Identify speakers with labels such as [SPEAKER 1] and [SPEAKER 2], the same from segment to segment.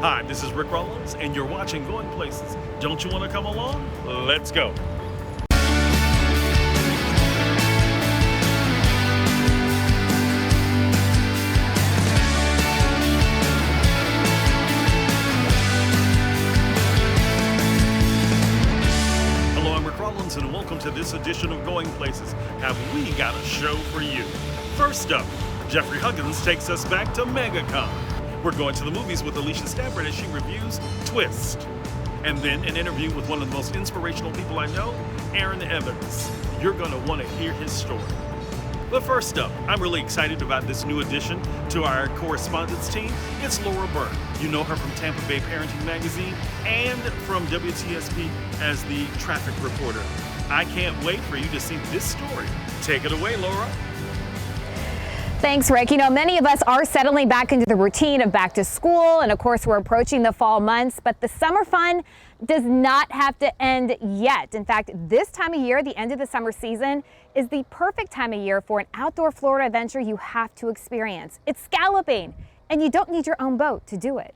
[SPEAKER 1] Hi, this is Rick Rollins, and you're watching Going Places. Don't you want to come along? Let's go. Hello, I'm Rick Rollins, and welcome to this edition of Going Places. Have we got a show for you? First up, Jeffrey Huggins takes us back to MegaCon. We're going to the movies with Alicia Stafford as she reviews Twist. And then an interview with one of the most inspirational people I know, Aaron Evans. You're going to want to hear his story. But first up, I'm really excited about this new addition to our correspondence team. It's Laura Burke. You know her from Tampa Bay Parenting Magazine and from WTSP as the traffic reporter. I can't wait for you to see this story. Take it away, Laura.
[SPEAKER 2] Thanks, Rick. You know, many of us are settling back into the routine of back to school, and of course we're approaching the fall months, but the summer fun does not have to end yet. In fact, this time of year, the end of the summer season, is the perfect time of year for an outdoor Florida adventure you have to experience. It's scalloping, and you don't need your own boat to do it.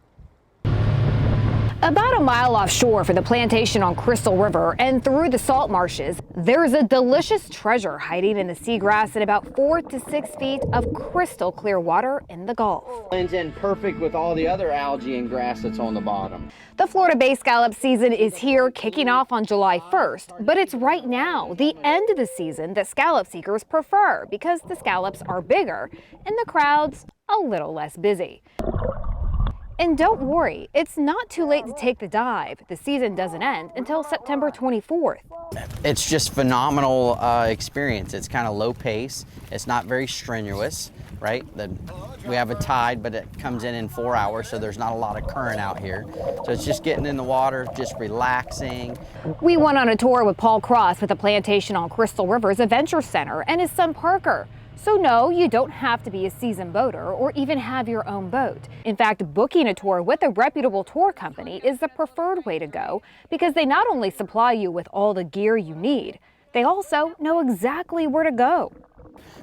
[SPEAKER 2] About a mile offshore from the plantation on Crystal River and through the salt marshes, there's a delicious treasure hiding in the seagrass in about 4 to 6 feet of crystal clear water in the Gulf.
[SPEAKER 3] Blends in perfect with all the other algae and grass that's on the bottom.
[SPEAKER 2] The Florida Bay scallop season is here, kicking off on July 1st, but it's right now, the end of the season, that scallop seekers prefer because the scallops are bigger and the crowd's a little less busy. And don't worry, it's not too late to take the dive. The season doesn't end until September 24th.
[SPEAKER 3] It's just phenomenal experience. It's kind of low pace. It's not very strenuous, right? We have a tide, but it comes in 4 hours, so there's not a lot of current out here. So it's just getting in the water, just relaxing.
[SPEAKER 2] We went on a tour with Paul Cross with the plantation on Crystal River's Adventure Center and his son Parker. So no, you don't have to be a seasoned boater or even have your own boat. In fact, booking a tour with a reputable tour company is the preferred way to go because they not only supply you with all the gear you need, they also know exactly where to go.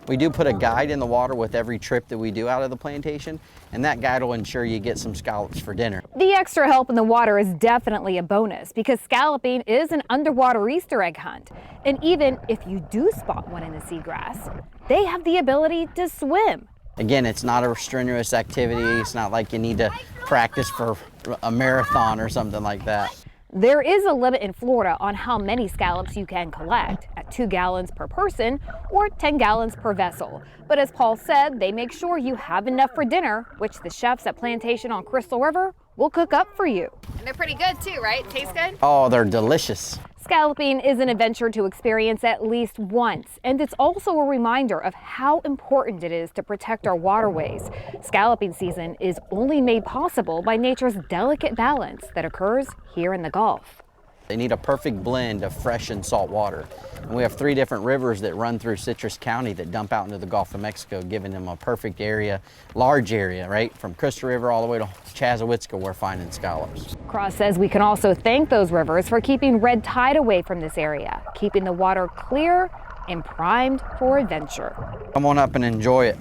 [SPEAKER 3] We do put a guide in the water with every trip that we do out of the plantation, and that guide will ensure you get some scallops for dinner.
[SPEAKER 2] The extra help in the water is definitely a bonus because scalloping is an underwater Easter egg hunt. And even if you do spot one in the seagrass, they have the ability to swim.
[SPEAKER 3] Again, it's not a strenuous activity. It's not like you need to practice for a marathon or something like that.
[SPEAKER 2] There is a limit in Florida on how many scallops you can collect, at 2 gallons per person or 10 gallons per vessel. But as Paul said, they make sure you have enough for dinner, which the chefs at Plantation on Crystal River will cook up for you. And they're pretty good too, right? Taste good?
[SPEAKER 3] Oh, they're delicious.
[SPEAKER 2] Scalloping is an adventure to experience at least once, and it's also a reminder of how important it is to protect our waterways. Scalloping season is only made possible by nature's delicate balance that occurs here in the Gulf.
[SPEAKER 3] They need a perfect blend of fresh and salt water. And we have 3 different rivers that run through Citrus County that dump out into the Gulf of Mexico, giving them a perfect area, large area, right? From Crystal River all the way to Chazawitzka, we're finding scallops.
[SPEAKER 2] Cross says we can also thank those rivers for keeping red tide away from this area, keeping the water clear and primed for adventure.
[SPEAKER 3] Come on up and enjoy it.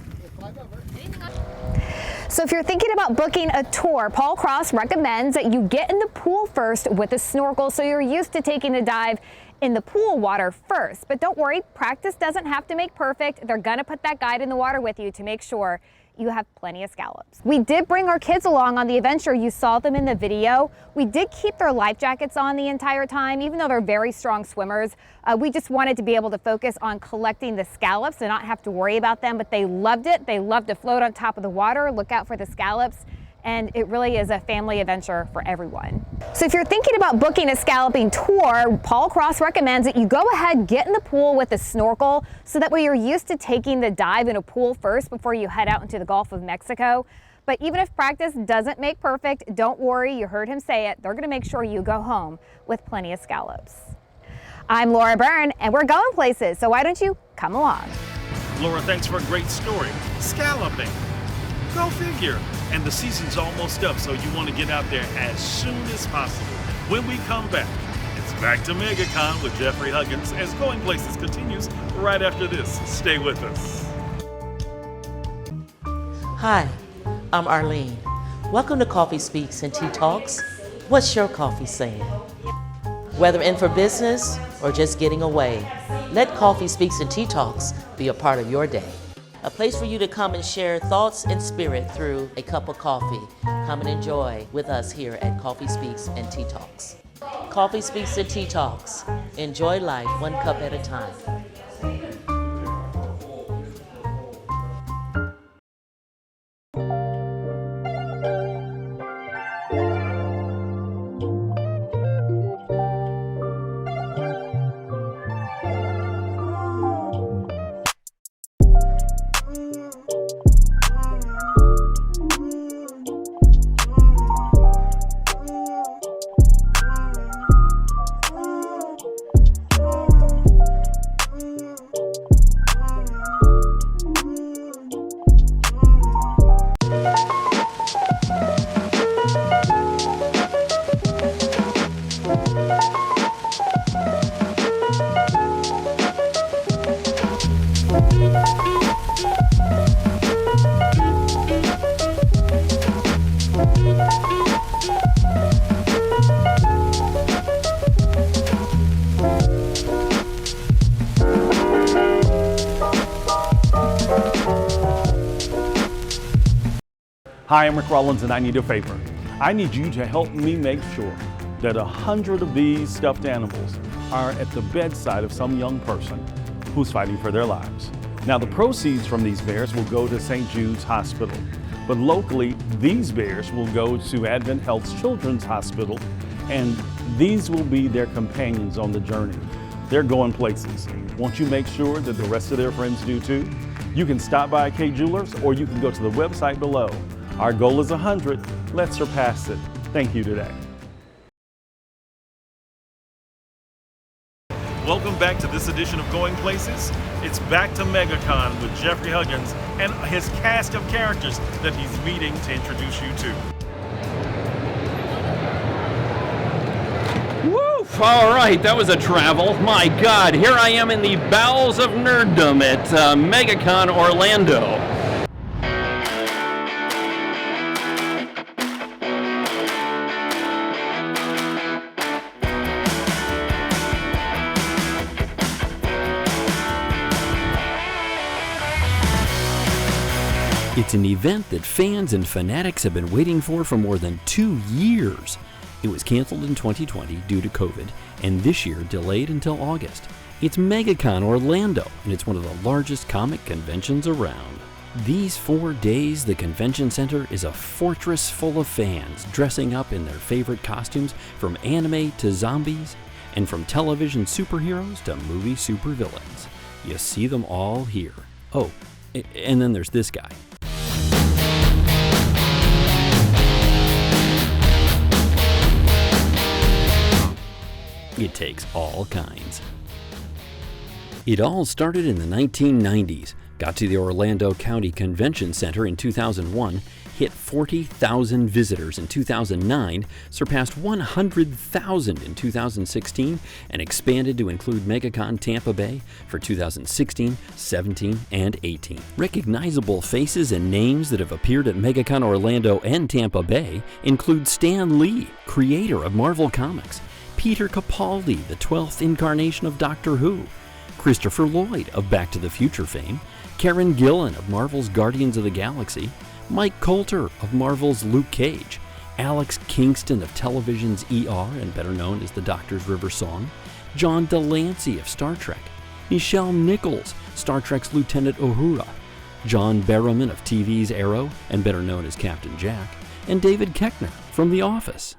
[SPEAKER 2] So if you're thinking about booking a tour, Paul Cross recommends that you get in the pool first with a snorkel so you're used to taking the dive in the pool water first. But don't worry, practice doesn't have to make perfect. They're gonna put that guide in the water with you to make sure you have plenty of scallops. We did bring our kids along on the adventure. You saw them in the video. We did keep their life jackets on the entire time, even though they're very strong swimmers. We just wanted to be able to focus on collecting the scallops and not have to worry about them, but they loved it. They loved to float on top of the water, look out for the scallops, and it really is a family adventure for everyone. So if you're thinking about booking a scalloping tour, Paul Cross recommends that you go ahead, get in the pool with a snorkel, so that way you're used to taking the dive in a pool first before you head out into the Gulf of Mexico. But even if practice doesn't make perfect, don't worry, you heard him say it, they're gonna make sure you go home with plenty of scallops. I'm Laura Byrne, and we're going places, so why don't you come along?
[SPEAKER 1] Laura, thanks for a great story. Scalloping. Go figure. And the season's almost up, so you want to get out there as soon as possible. When we come back, it's back to MegaCon with Jeffrey Huggins as Going Places continues right after this. Stay with us.
[SPEAKER 4] Hi, I'm Arlene. Welcome to Coffee Speaks and Tea Talks. What's your coffee saying? Whether in for business or just getting away, let Coffee Speaks and Tea Talks be a part of your day. A place for you to come and share thoughts and spirit through a cup of coffee. Come and enjoy with us here at Coffee Speaks and Tea Talks. Coffee Speaks and Tea Talks. Enjoy life one cup at a time.
[SPEAKER 1] Hi, I'm Rick Rollins, and I need a favor. I need you to help me make sure that 100 of these stuffed animals are at the bedside of some young person who's fighting for their lives. Now, the proceeds from these bears will go to St. Jude's Hospital, but locally, these bears will go to Advent Health's Children's Hospital, and these will be their companions on the journey. They're going places. Won't you make sure that the rest of their friends do too? You can stop by K Jewelers, or you can go to the website below. Our goal is 100. Let's surpass it. Thank you today. Welcome back to this edition of Going Places. It's back to MegaCon with Jeffrey Huggins and his cast of characters that he's meeting to introduce you to.
[SPEAKER 5] Woof! All right, that was a travel. My God, here I am in the bowels of nerddom at MegaCon Orlando. It's an event that fans and fanatics have been waiting for more than 2 years. It was canceled in 2020 due to COVID, and this year delayed until August. It's MegaCon Orlando, and it's one of the largest comic conventions around. These 4 days, the convention center is a fortress full of fans dressing up in their favorite costumes, from anime to zombies, and from television superheroes to movie supervillains. You see them all here. Oh, and then there's this guy. It takes all kinds. It all started in the 1990s, got to the Orlando County Convention Center in 2001, hit 40,000 visitors in 2009, surpassed 100,000 in 2016, and expanded to include MegaCon Tampa Bay for 2016, 17, and 18. Recognizable faces and names that have appeared at MegaCon Orlando and Tampa Bay include Stan Lee, creator of Marvel Comics, Peter Capaldi, the 12th incarnation of Doctor Who, Christopher Lloyd of Back to the Future fame, Karen Gillan of Marvel's Guardians of the Galaxy, Mike Coulter of Marvel's Luke Cage, Alex Kingston of television's ER and better known as the Doctor's River Song, John Delancey of Star Trek, Nichelle Nichols, Star Trek's Lieutenant Uhura, John Barrowman of TV's Arrow and better known as Captain Jack, and David Koechner from The Office.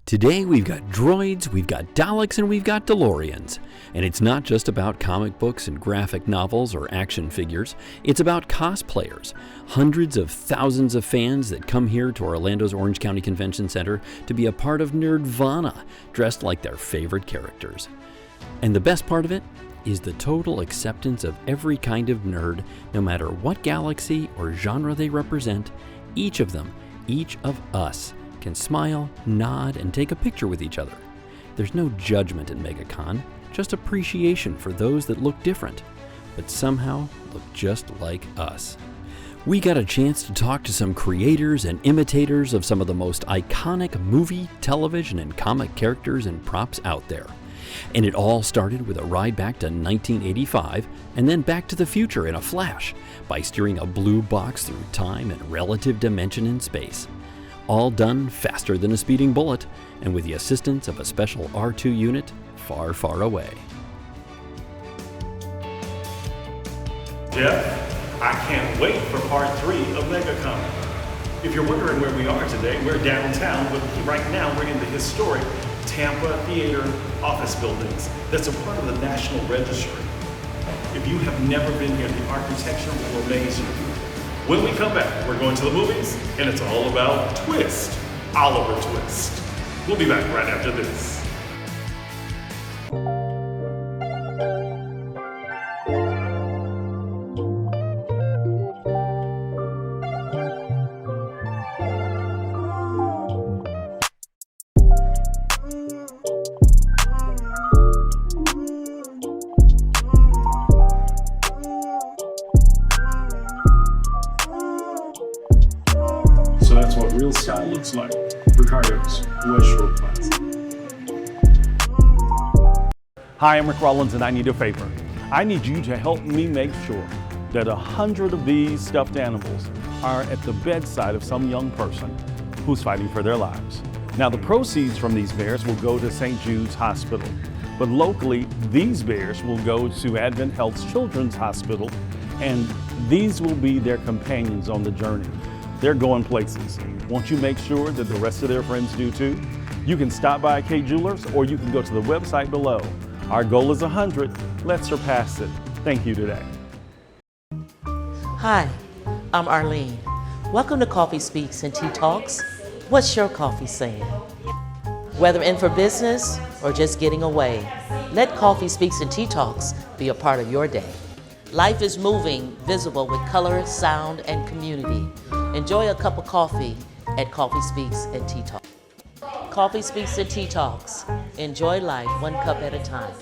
[SPEAKER 5] Today we've got droids, we've got Daleks, and we've got DeLoreans. And it's not just about comic books and graphic novels or action figures, it's about cosplayers. Hundreds of thousands of fans that come here to Orlando's Orange County Convention Center to be a part of Nerdvana, dressed like their favorite characters. And the best part of it is the total acceptance of every kind of nerd, no matter what galaxy or genre they represent. Each of them, each of us, can smile, nod, and take a picture with each other. There's no judgment in MegaCon, just appreciation for those that look different, but somehow look just like us. we got a chance to talk to some creators and imitators of some of the most iconic movie, television, and comic characters and props out there. And it all started with a ride back to 1985 and then back to the future in a flash by steering a blue box through time and relative dimension in space. All done faster than a speeding bullet and with the assistance of a special R2 unit far, far away.
[SPEAKER 1] Jeff, I can't wait for part 3 of MegaCon. If you're wondering where we are today, we're downtown, but right now we're in the historic Tampa Theater office buildings that's a part of the National Registry. If you have never been here, the architecture will amaze you. When we come back, we're going to the movies, and it's all about Twist, Oliver Twist. We'll be back right after this. So that's what real style looks like. Ricardo's West Shore Plaza. Hi, I'm Rick Rollins and I need a favor. I need you to help me make sure that 100 of these stuffed animals are at the bedside of some young person who's fighting for their lives. Now, the proceeds from these bears will go to St. Jude's Hospital, but locally, these bears will go to Advent Health's Children's Hospital, and these will be their companions on the journey. They're going places. Won't you make sure that the rest of their friends do too? You can stop by K Jewelers or you can go to the website below. Our goal is 100. Let's surpass it. Thank you today.
[SPEAKER 4] Hi, I'm Arlene. Welcome to Coffee Speaks and Tea Talks. What's your coffee saying? Whether in for business or just getting away, let Coffee Speaks and Tea Talks be a part of your day. Life is moving, visible with color, sound, and community. Enjoy a cup of coffee at Coffee Speaks and Tea Talks. Coffee Speaks and Tea Talks. Enjoy life one cup at a time.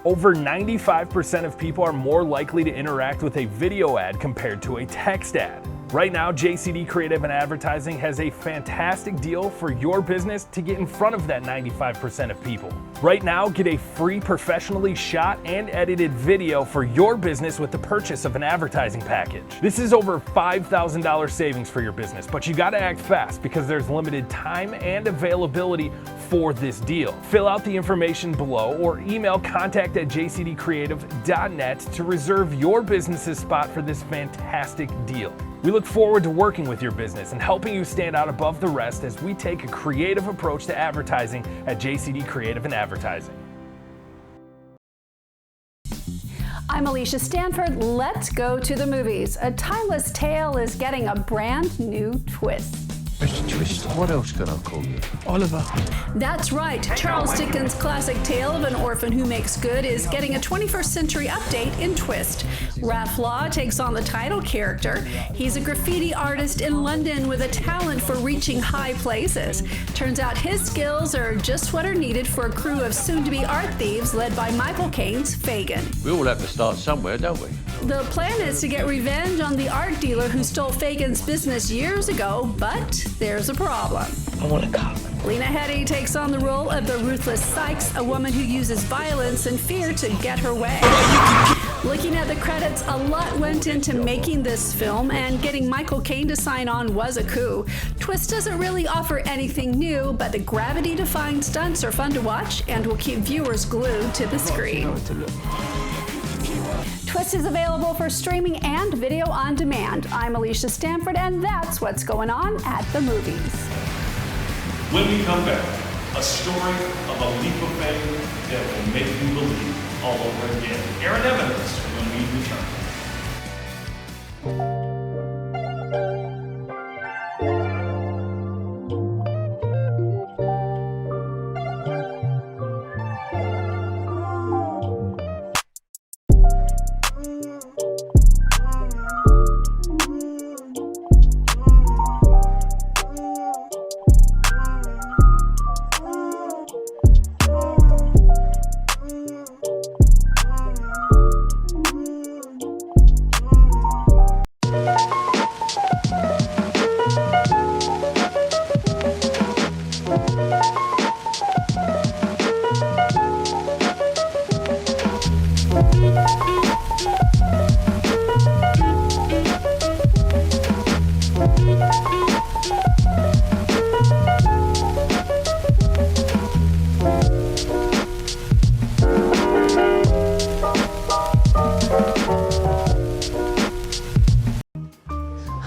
[SPEAKER 6] Over 95% of people are more likely to interact with a video ad compared to a text ad. Right now, JCD Creative and Advertising has a fantastic deal for your business to get in front of that 95% of people. Right now, get a free professionally shot and edited video for your business with the purchase of an advertising package. This is over $5,000 savings for your business, but you gotta act fast because there's limited time and availability for this deal. Fill out the information below or email contact@jcdcreative.net to reserve your business's spot for this fantastic deal. We look forward to working with your business and helping you stand out above the rest as we take a creative approach to advertising at JCD Creative and Advertising.
[SPEAKER 7] I'm Alicia Stanford. Let's go to the movies. A timeless tale is getting a brand new twist.
[SPEAKER 8] Mr. Twist, what else can I call you? Oliver.
[SPEAKER 7] That's right. Charles Dickens' classic tale of an orphan who makes good is getting a 21st century update in Twist. Raph Law takes on the title character. He's a graffiti artist in London with a talent for reaching high places. Turns out his skills are just what are needed for a crew of soon-to-be art thieves led by Michael Caine's Fagin.
[SPEAKER 8] We all have to start somewhere, don't we?
[SPEAKER 7] The plan is to get revenge on the art dealer who stole Fagin's business years ago, but there's a problem.
[SPEAKER 8] I want a cup.
[SPEAKER 7] Lena Headey takes on the role of the ruthless Sykes, a woman who uses violence and fear to get her way. Looking at the credits, a lot went into making this film, and getting Michael Caine to sign on was a coup. Twist doesn't really offer anything new, but the gravity-defying stunts are fun to watch and will keep viewers glued to the screen. Twist is available for streaming and video on demand. I'm Alicia Stanford, and that's what's going on at the movies.
[SPEAKER 1] When we come back, a story of a leap of faith that will make you believe all over again. Aaron Evans when we return.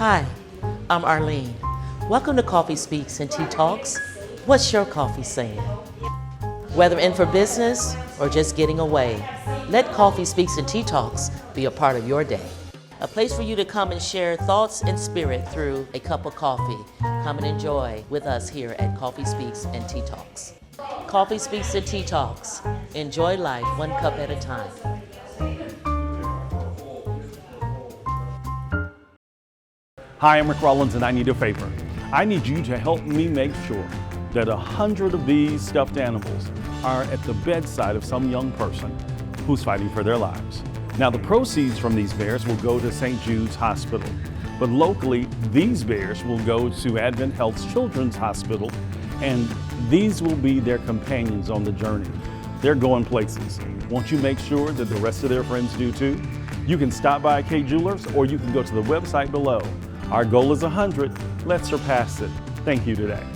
[SPEAKER 4] Hi, I'm Arlene. Welcome to Coffee Speaks and Tea Talks. What's your coffee saying? Whether in for business or just getting away, let Coffee Speaks and Tea Talks be a part of your day. A place for you to come and share thoughts and spirit through a cup of coffee. Come and enjoy with us here at Coffee Speaks and Tea Talks. Coffee Speaks and Tea Talks. Enjoy life one cup at a time.
[SPEAKER 1] Hi, I'm Rick Rollins, and I need a favor. I need you to help me make sure that 100 of these stuffed animals are at the bedside of some young person who's fighting for their lives. Now, the proceeds from these bears will go to St. Jude's Hospital, but locally, these bears will go to Advent Health's Children's Hospital, and these will be their companions on the journey. They're going places. Won't you make sure that the rest of their friends do too? You can stop by K Jewelers, or you can go to the website below. Our goal is 100. Let's surpass it. Thank you today.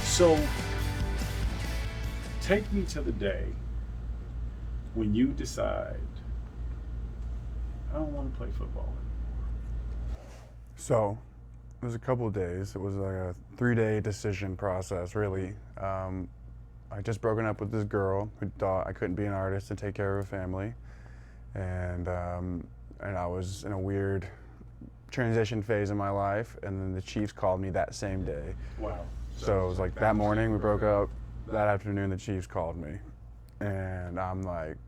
[SPEAKER 1] So, take me to the day when you decide, I don't want to play football anymore.
[SPEAKER 9] So, it was a couple of days. It was like a 3-day decision process, really. I just broken up with this girl who thought I couldn't be an artist and take care of a family. And I was in a weird transition phase in my life, and then the Chiefs called me that same day.
[SPEAKER 1] Wow.
[SPEAKER 9] So it was like that morning we broke up, that afternoon the Chiefs called me. And I'm like,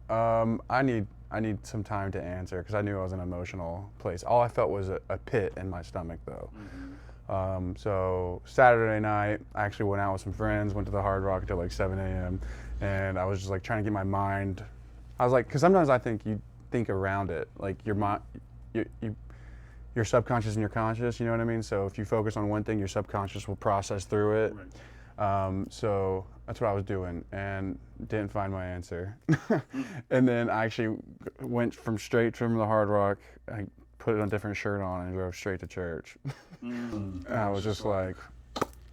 [SPEAKER 9] I need some time to answer, because I knew I was in an emotional place. All I felt was a pit in my stomach though. Mm-hmm. So Saturday night, I actually went out with some friends, went to the Hard Rock until like 7 a.m. And I was just like trying to get my mind, I was like, because sometimes I think you think around it, like your mind, your subconscious and your conscious, you know what I mean? So if you focus on one thing, your subconscious will process through it. Right. So that's what I was doing, and didn't find my answer. And then I actually went straight from the Hard Rock. I put a different shirt on and drove straight to church. And I was just like,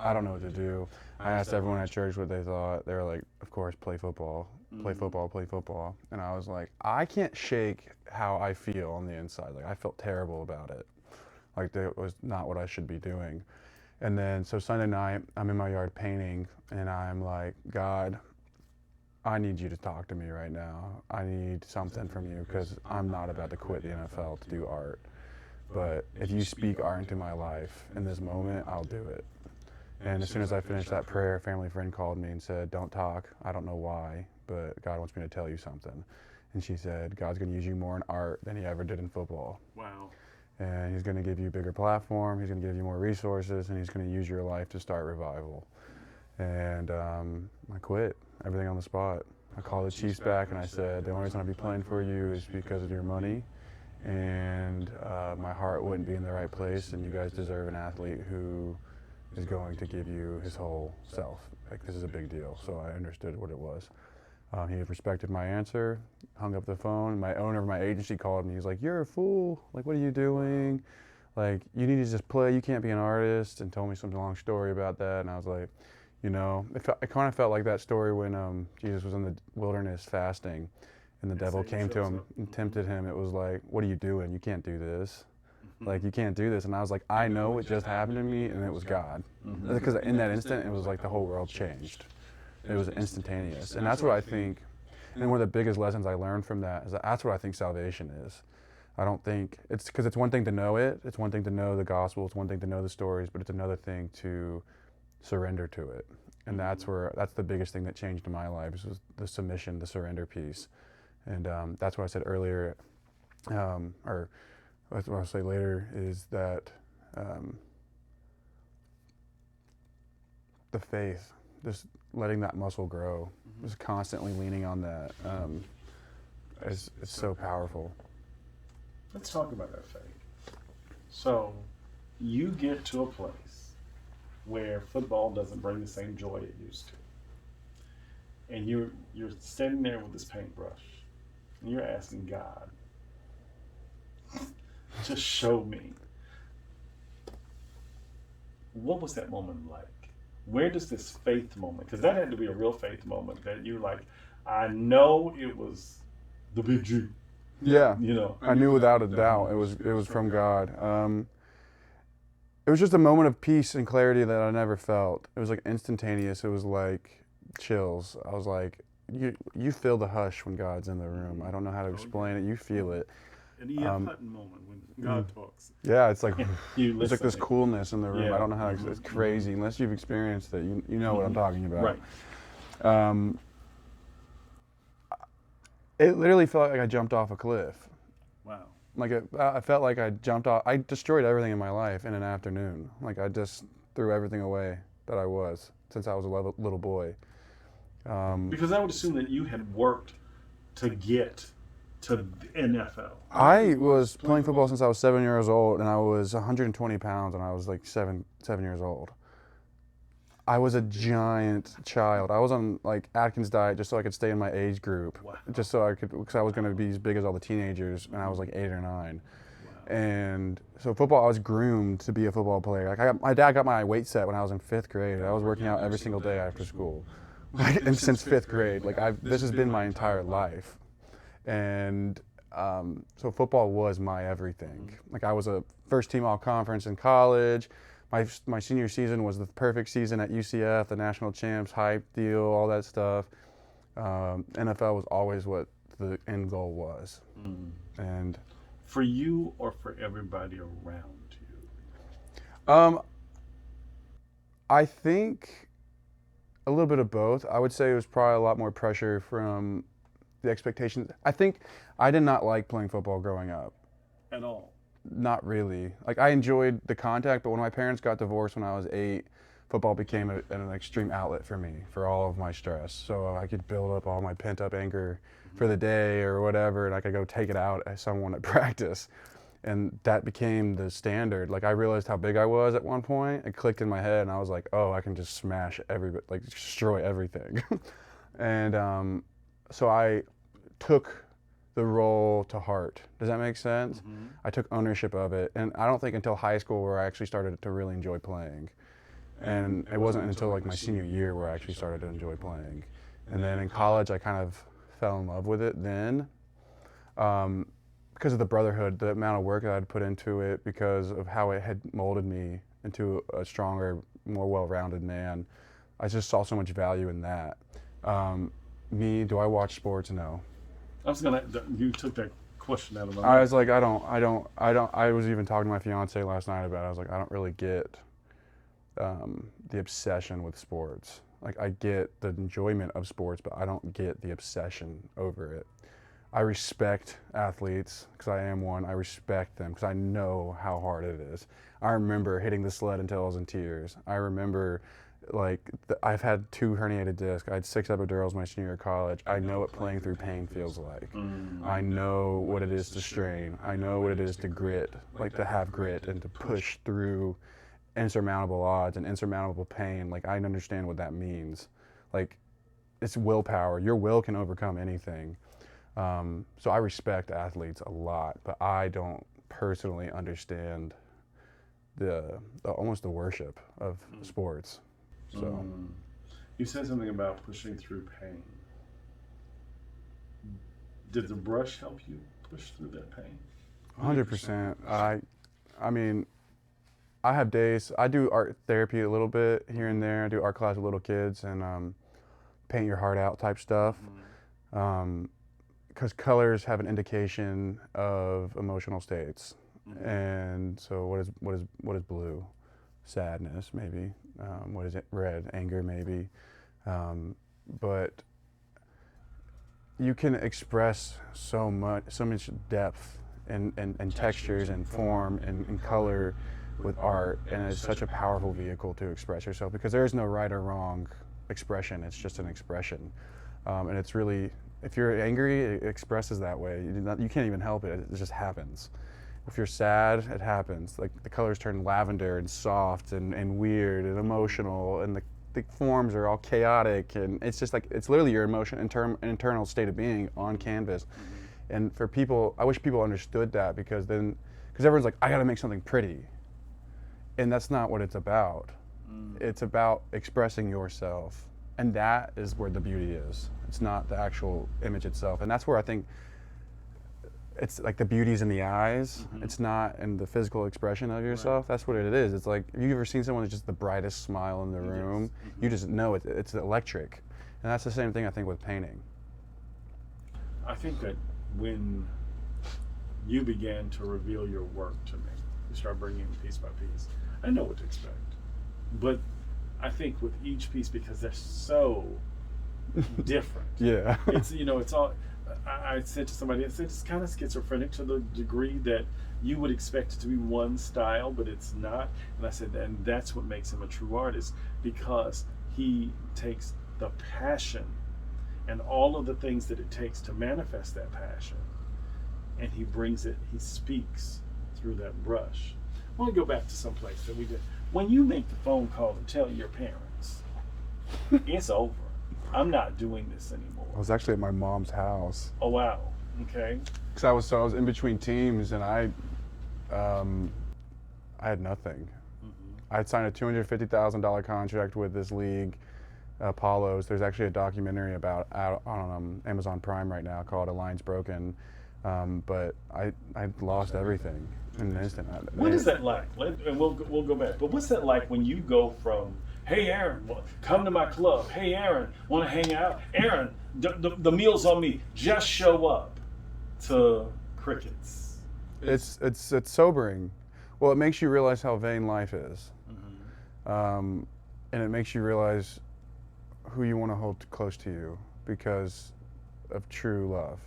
[SPEAKER 9] I don't know what to do. I asked everyone at church what they thought. They were like, of course, play football, play football, play football. And I was like, I can't shake how I feel on the inside. Like, I felt terrible about it. Like, that was not what I should be doing. And then, so Sunday night, I'm in my yard painting, and I'm like, God, I need you to talk to me right now. I need something from you, because I'm not about to quit the NFL to do art. But if you speak art into my life in this moment, I'll do it. And as soon as I finished that prayer, a family friend called me and said, don't talk. I don't know why, but God wants me to tell you something. And she said, God's going to use you more in art than he ever did in football.
[SPEAKER 1] Wow.
[SPEAKER 9] And he's going to give you a bigger platform, he's going to give you more resources, and he's going to use your life to start revival. And I quit, everything on the spot. I called the Chiefs back and I said, the only reason I'll be playing for you is because of your money, and my heart wouldn't be in the right place, and you guys deserve an athlete who is going to give you his whole self. Like, this is a big deal. So I understood what it was. He respected my answer, hung up the phone. My owner of my agency called me. He's like, you're a fool. Like, what are you doing? Like, you need to just play. You can't be an artist. And told me some long story about that. And I was like, you know, it kind of felt like that story when Jesus was in the wilderness fasting, and the devil came to him and tempted him. It was like, what are you doing? You can't do this. Like, you can't do this. And I was like, I know what just happened to me, and it was God. Because in that instant, it was like the whole world changed. It was instantaneous. And that's what I think, and one of the biggest lessons I learned from that is that's what I think salvation is. I don't think, it's because it's one thing to know it, it's one thing to know the gospel, it's one thing to know the stories, but it's another thing to surrender to it. And that's the biggest thing that changed in my life, was the submission, the surrender piece. And that's what I said earlier, or what I'll say later, is that the faith, just letting that muscle grow, just constantly leaning on that, is so powerful.
[SPEAKER 1] Let's talk about that faith. So, you get to a place where football doesn't bring the same joy it used to. And you're standing there with this paintbrush, and you're asking God, just show me. What was that moment like? Where does this faith moment, because that had to be a real faith moment, that you're like, I know it was the big Jew,
[SPEAKER 9] Yeah,
[SPEAKER 1] You know,
[SPEAKER 9] I knew without a doubt it was from God. It was just a moment of peace and clarity that I never felt. It was like instantaneous. It was like chills. I was like, you feel the hush when God's in the room. I don't know how to explain it. You feel it.
[SPEAKER 1] An E.F. Hutton moment when God talks.
[SPEAKER 9] Yeah, it's like
[SPEAKER 1] You
[SPEAKER 9] there's like this
[SPEAKER 1] listen.
[SPEAKER 9] coolness in the room.
[SPEAKER 1] Yeah.
[SPEAKER 9] I don't know how it's crazy unless you've experienced it. You know what I'm talking about.
[SPEAKER 1] Right.
[SPEAKER 9] It literally felt like I jumped off a cliff.
[SPEAKER 1] Wow.
[SPEAKER 9] Like I felt like I jumped off. I destroyed everything in my life in an afternoon. Like I just threw everything away that I was since I was a little boy.
[SPEAKER 1] Because I would assume that you had worked to get to the NFL.
[SPEAKER 9] I was playing football since I was 7 years old, and I was 120 pounds, and I was like seven years old. I was a giant child. I was on like Atkins diet just so I could stay in my age group, just so I could, because I was going to be as big as all the teenagers, and I was like 8 or 9. And so football, I was groomed to be a football player. Like my dad got my weight set when I was in 5th grade. I was working out every single day after school, and since 5th grade. Like this has been my entire life, and so football was my everything. Like I was a first team all conference in college. My senior season was the perfect season at UCF, the national champs, hype deal, all that stuff. NFL was always what the end goal was. And
[SPEAKER 1] for you or for everybody around you?
[SPEAKER 9] I think a little bit of both. I would say it was probably a lot more pressure from the expectations. I think I did not like playing football growing up.
[SPEAKER 1] At all?
[SPEAKER 9] Not really. Like I enjoyed the contact, but when my parents got divorced when I was 8, football became an extreme outlet for me, for all of my stress. So I could build up all my pent up anger for the day or whatever, and I could go take it out at someone at practice. And that became the standard. Like I realized how big I was at one point. It clicked in my head, and I was like, oh, I can just smash like destroy everything. And so I took the role to heart. Does that make sense? I took ownership of it, and I don't think until high school where I actually started to really enjoy playing. And it wasn't until like my senior year where I actually started to enjoy playing. And then in college, I kind of fell in love with it then, because of the brotherhood, the amount of work that I'd put into it, because of how it had molded me into a stronger, more well-rounded man. I just saw so much value in that. Do I watch sports? No.
[SPEAKER 1] I was you took that question out of my
[SPEAKER 9] I
[SPEAKER 1] mouth.
[SPEAKER 9] was like, I don't. I was even talking to my fiance last night about it. I was like, I don't really get the obsession with sports. Like, I get the enjoyment of sports, but I don't get the obsession over it. I respect athletes because I am one. I respect them because I know how hard it is. I remember hitting the sled until I was in tears. I remember, like, I've had 2 herniated discs. I had 6 epidurals my senior year of college. I know what playing through pain feels like. I know what it is to strain. I know what it is to grit, like to have grit and to push through insurmountable odds and insurmountable pain. Like, I understand what that means. Like, it's willpower. Your will can overcome anything. So I respect athletes a lot, but I don't personally understand almost the worship of sports. So
[SPEAKER 1] you said something about pushing through pain. Did the brush help you push through that pain?
[SPEAKER 9] 100%. I mean, I have days. I do art therapy a little bit here and there. I do art class with little kids and paint your heart out type stuff. Because colors have an indication of emotional states. And so what is blue? Sadness, maybe. What is it? Red, anger, maybe. But you can express so much depth and textures and form and color with art, and it's such a powerful vehicle to express yourself, because there is no right or wrong expression. It's just an expression, and it's really, if you're angry, it expresses that way. You can't even help it. It just happens. If you're sad, it happens. Like, the colors turn lavender and soft and weird and emotional, and the forms are all chaotic, and it's just like, it's literally your emotion, internal state of being on canvas. And for people, I wish people understood that, because everyone's like, I gotta make something pretty. And that's not what it's about. It's about expressing yourself. And that is where the beauty is. It's not the actual image itself. And that's where I think it's like the beauty's in the eyes. It's not in the physical expression of yourself. That's what it is. It's like, have you ever seen someone with just the brightest smile in the room? You just know it's electric. And that's the same thing I think with painting.
[SPEAKER 1] I think that when you began to reveal your work to me, you start bringing it piece by piece. I know what to expect. But I think with each piece, because they're so different.
[SPEAKER 9] Yeah.
[SPEAKER 1] It's, you know, it's all, I said to somebody, I said, it's kind of schizophrenic to the degree that you would expect it to be one style, but it's not. And I said, and that's what makes him a true artist, because he takes the passion and all of the things that it takes to manifest that passion, and he brings it, he speaks through that brush. I want to go back to some place that we did. When you make the phone call and tell your parents, it's over, I'm not doing this anymore.
[SPEAKER 9] I was actually at my mom's house.
[SPEAKER 1] Oh, wow. Okay.
[SPEAKER 9] Because I was in between teams, and I had nothing. I had signed a $250,000 contract with this league, Apollos. There's actually a documentary about out on Amazon Prime right now called "A Line's Broken," but I lost everything in an instant.
[SPEAKER 1] What is that like? And we'll go back. But what's that like when you go from, hey Aaron, come to my club. Hey Aaron, want to hang out? Aaron, the meal's on me. Just show up. To crickets.
[SPEAKER 9] It's sobering. Well, it makes you realize how vain life is, and it makes you realize who you want to hold close to you because of true love.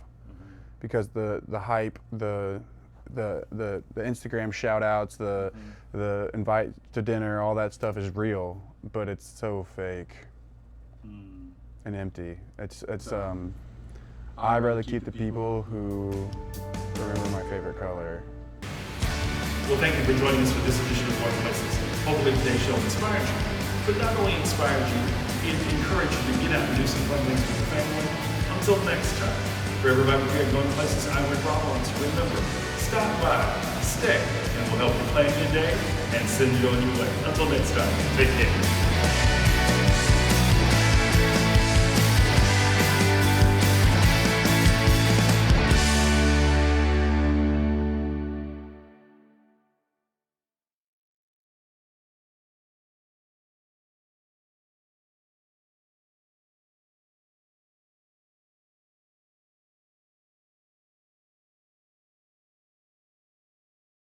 [SPEAKER 9] Because the hype, the Instagram shout outs, the invite to dinner, all that stuff is real, but it's so fake and empty. I'd rather keep the people who remember my favorite color.
[SPEAKER 1] Well, thank you for joining us for this edition of Goin Places. Hopefully today's show inspired you, but not only inspired you, it encouraged you to get out and do some fun things with your family. Until next time, for everybody here at Goin Places, I'm Rick Rollins. Remember, stop by, stay, and we'll help you plan your day and send you on your way. Until next time, take care.